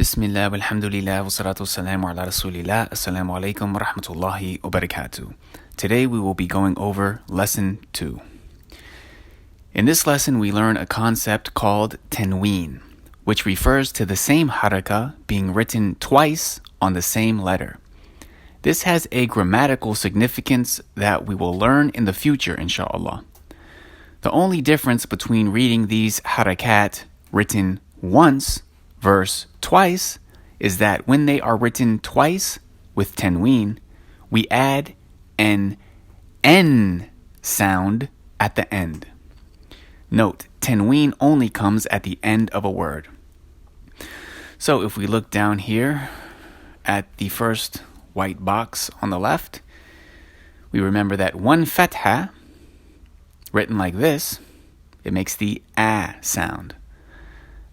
Bismillah, walhamdulillah, wassalatu wassalamu ala rasulillah, assalamu alaikum wa rahmatullahi wa barakatuh. Today we will be going over Lesson 2. In this lesson we learn a concept called Tanween, which refers to the same Haraka being written twice on the same letter. This has a grammatical significance that we will learn in the future, inshallah. The only difference between reading these harakat written once verse twice is that when they are written twice with Tanween, we add an N sound at the end. Note, Tanween only comes at the end of a word. So if we look down here at the first white box on the left, we remember that one fatha, written like this, it makes the A sound.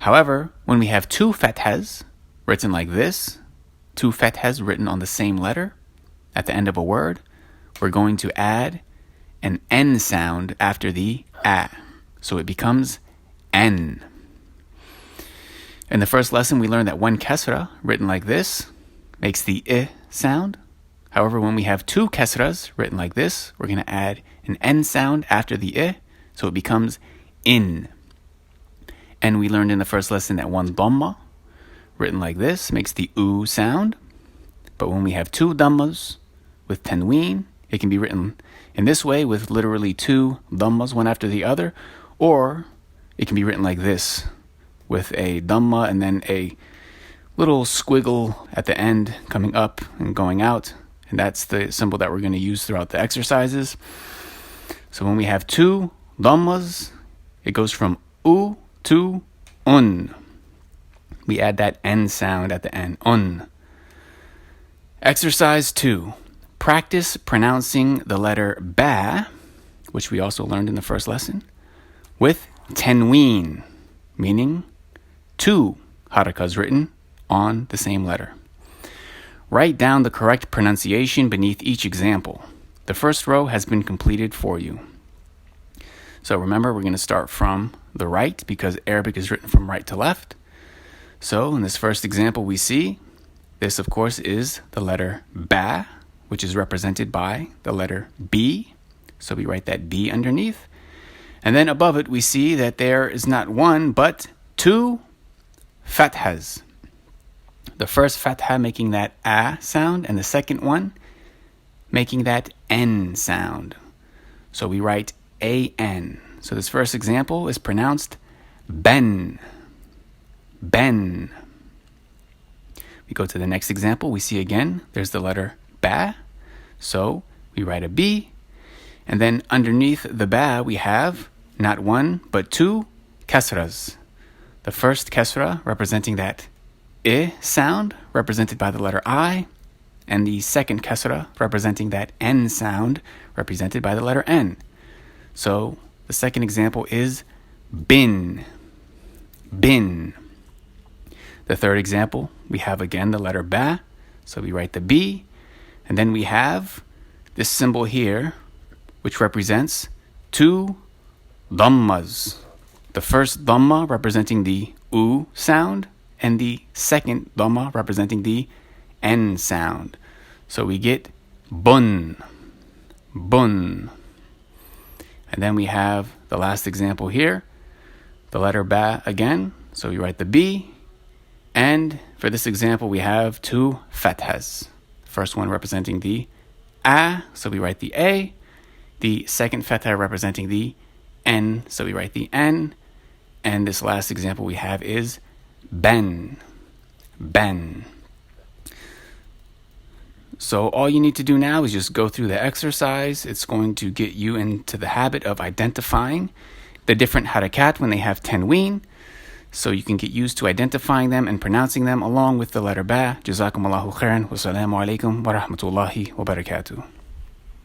However, when we have two fathas written like this, two fathas written on the same letter at the end of a word, we're going to add an N sound after the A. So it becomes N. In the first lesson, we learned that one kasra written like this makes the I sound. However, when we have two kasras written like this, we're going to add an N sound after the I, so it becomes in. And we learned in the first lesson that one dhamma, written like this, makes the U sound. But when we have two dhammas with Tanween, it can be written in this way with literally two dhammas, one after the other. Or it can be written like this, with a dhamma and then a little squiggle at the end coming up and going out. And that's the symbol that we're going to use throughout the exercises. So when we have two dhammas, it goes from U to un. We add that N sound at the end, un. Exercise 2. Practice pronouncing the letter ba, which we also learned in the first lesson, with Tanween, meaning two harakas written on the same letter. Write down the correct pronunciation beneath each example. The first row has been completed for you. So remember, we're going to start from the right because Arabic is written from right to left. So in this first example we see, this of course is the letter ba, which is represented by the letter B. So we write that B underneath. And then above it we see that there is not one but two fathas. The first fatha making that A sound and the second one making that N sound. So we write A-N. So this first example is pronounced ben. Ben. We go to the next example. We see again, there's the letter ba. So we write a B. And then underneath the ba, we have not one, but two kasras. The first kasra representing that I sound, represented by the letter I. And the second kasra representing that N sound, represented by the letter N. So the second example is bin. Bin. The third example, we have again the letter ba. So we write the B. And then we have this symbol here, which represents two dhammas. The first dhamma representing the U sound, and the second dhamma representing the N sound. So we get bun. Bun. And then we have the last example here, the letter ba again. So we write the B. And for this example, we have two fathas. First one representing the A, so we write the A. The second fatha representing the N, so we write the N. And this last example we have is ben. Ben. So all you need to do now is just go through the exercise. It's going to get you into the habit of identifying the different harakat when they have Tanween. So you can get used to identifying them and pronouncing them along with the letter ba. Jazakumullahu khairan. Wassalamu alaikum wa rahmatullahi wa barakatuh.